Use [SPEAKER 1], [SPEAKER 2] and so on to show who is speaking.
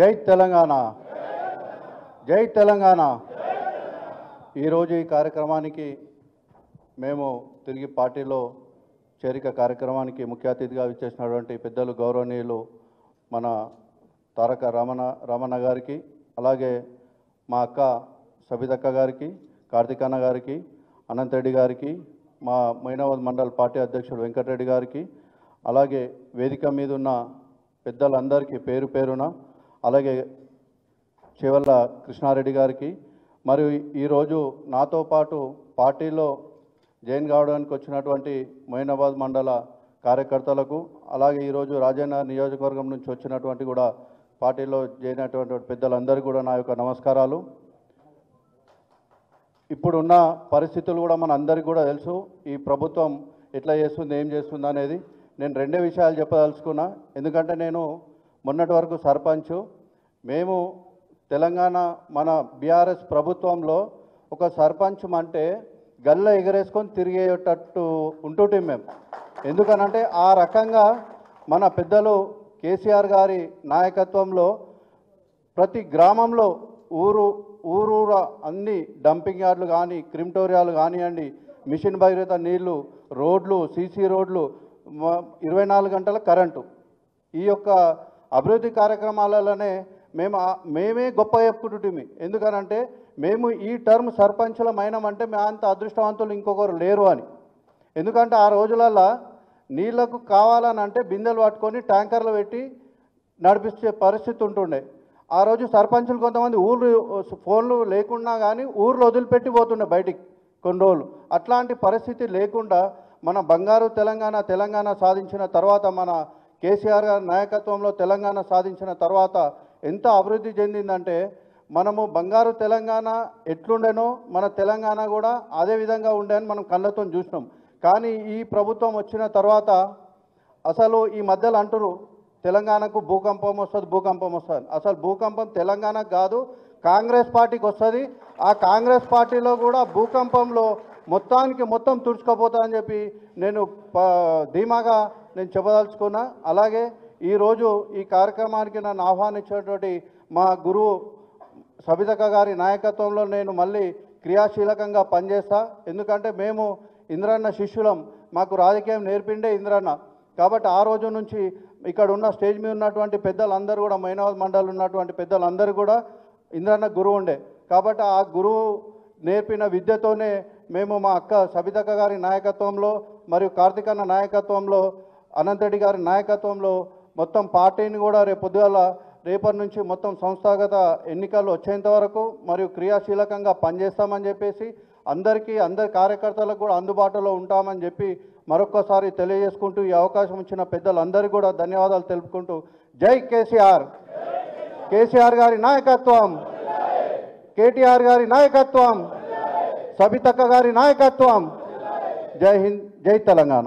[SPEAKER 1] జై తెలంగాణ, జై తెలంగాణ. ఈరోజు ఈ కార్యక్రమానికి మేము తిరిగి పార్టీలో చేరిక కార్యక్రమానికి ముఖ్య అతిథిగా విచ్చేసినటువంటి పెద్దలు గౌరవనీయులు మన తారక రమణ గారికి, అలాగే మా అక్క సబితక్క గారికి, కార్తికన్న గారికి, అనంత్ రెడ్డి గారికి, మా మైనావద్ మండల్ పార్టీ అధ్యక్షుడు వెంకటరెడ్డి గారికి, అలాగే వేదిక మీద ఉన్న పెద్దలందరికీ పేరు పేరున, అలాగే చివల్ల కృష్ణారెడ్డి గారికి, మరియు ఈరోజు నాతో పాటు పార్టీలో జాయిన్ కావడానికి వచ్చినటువంటి మైనాబాద్ మండల కార్యకర్తలకు, అలాగే ఈరోజు రాజన్న నియోజకవర్గం నుంచి వచ్చినటువంటి కూడా పార్టీలో జాయిన్ అయినటువంటి పెద్దలందరికీ కూడా నా యొక్క నమస్కారాలు. ఇప్పుడున్న పరిస్థితులు కూడా మన అందరికీ కూడా తెలుసు. ఈ ప్రభుత్వం ఎట్లా చేస్తుంది, ఏం చేస్తుంది అనేది నేను రెండే విషయాలు చెప్పదలుచుకున్నా. ఎందుకంటే నేను మొన్నటి వరకు సర్పంచ్. మేము తెలంగాణ మన బీఆర్ఎస్ ప్రభుత్వంలో ఒక సర్పంచ్ అంటే గల్ల ఎగరేసుకొని తిరిగేటట్టు ఉంటుంటే మేము. ఎందుకనంటే ఆ రకంగా మన పెద్దలు కేసీఆర్ గారి నాయకత్వంలో ప్రతి గ్రామంలో ఊరూర అన్ని డంపింగ్ యార్డులు కానీ, క్రిమిటోరియాలు కానివ్వండి, మిషన్ భగీరథ నీళ్లు, రోడ్లు, సీసీ రోడ్లు, 24 గంటల కరెంటు, ఈ యొక్క అభివృద్ధి కార్యక్రమాలలోనే మేమే గొప్ప చెప్పుకుంటుంటిమి. ఎందుకనంటే మేము ఈ టర్మ్ సర్పంచులమైనామంటే మేము అంత అదృష్టవంతులు ఇంకొకరు లేరు అని. ఎందుకంటే ఆ రోజులల్లో నీళ్లకు కావాలని అంటే బిందెలు పట్టుకొని ట్యాంకర్లు పెట్టి నడిపించే పరిస్థితి ఉంటుండే. ఆ రోజు సర్పంచులు కొంతమంది ఫోన్లు లేకున్నా కానీ ఊర్లో వదిలిపెట్టి పోతుండే బయటికి కొన్ని రోజులు. అట్లాంటి పరిస్థితి లేకుండా మన బంగారు తెలంగాణ సాధించిన తర్వాత, మన కేసీఆర్ గారి నాయకత్వంలో తెలంగాణ సాధించిన తర్వాత ఎంత అభివృద్ధి చెందిందంటే, మనము బంగారు తెలంగాణ ఎట్లుండేనో మన తెలంగాణ కూడా అదే విధంగా ఉండేని మనం కళ్ళతో చూసినాం. కానీ ఈ ప్రభుత్వం వచ్చిన తర్వాత అసలు ఈ మధ్యలో అంటారు తెలంగాణకు భూకంపం వస్తుంది. అసలు భూకంపం తెలంగాణకు కాదు, కాంగ్రెస్ పార్టీకి వస్తుంది. ఆ కాంగ్రెస్ పార్టీలో కూడా భూకంపంలో మొత్తం తుడుచుకోపోతానని చెప్పి నేను ధీమాగా చెప్పదలుచుకున్నా. అలాగే ఈరోజు ఈ కార్యక్రమానికి నన్ను ఆహ్వానించినటువంటి మా గురువు సబితక్క గారి నాయకత్వంలో నేను మళ్ళీ క్రియాశీలకంగా పనిచేస్తా. ఎందుకంటే మేము ఇంద్రన్న శిష్యులం, మాకు రాజకీయం నేర్పిండే ఇంద్రన్న. కాబట్టి ఆ రోజు నుంచి ఇక్కడ ఉన్న స్టేజ్ మీద ఉన్నటువంటి పెద్దలందరూ కూడా, మైనావద్ మండలి ఉన్నటువంటి పెద్దలందరూ కూడా ఇంద్రన్న గురువు ఉండే. కాబట్టి ఆ గురువు నేర్పిన విద్యతోనే మేము మా అక్క సబితక్క గారి నాయకత్వంలో, మరియు కార్తికన్న నాయకత్వంలో, అనంత్ రెడ్డి గారి నాయకత్వంలో మొత్తం పార్టీని కూడా రేపటి నుంచి మొత్తం సంస్థాగత ఎన్నికలు వచ్చేంత వరకు మరియు క్రియాశీలకంగా పనిచేస్తామని చెప్పేసి అందరి కార్యకర్తలకు కూడా అందుబాటులో ఉంటామని చెప్పి మరొక్కసారి తెలియజేసుకుంటూ, ఈ అవకాశం ఇచ్చిన పెద్దలందరికీ కూడా ధన్యవాదాలు తెలుపుకుంటూ, జై కేసీఆర్, కేసీఆర్ గారి నాయకత్వం, కేటీఆర్ గారి నాయకత్వం, సబితక్క గారి నాయకత్వం. జై హింద్, జై తెలంగాణ.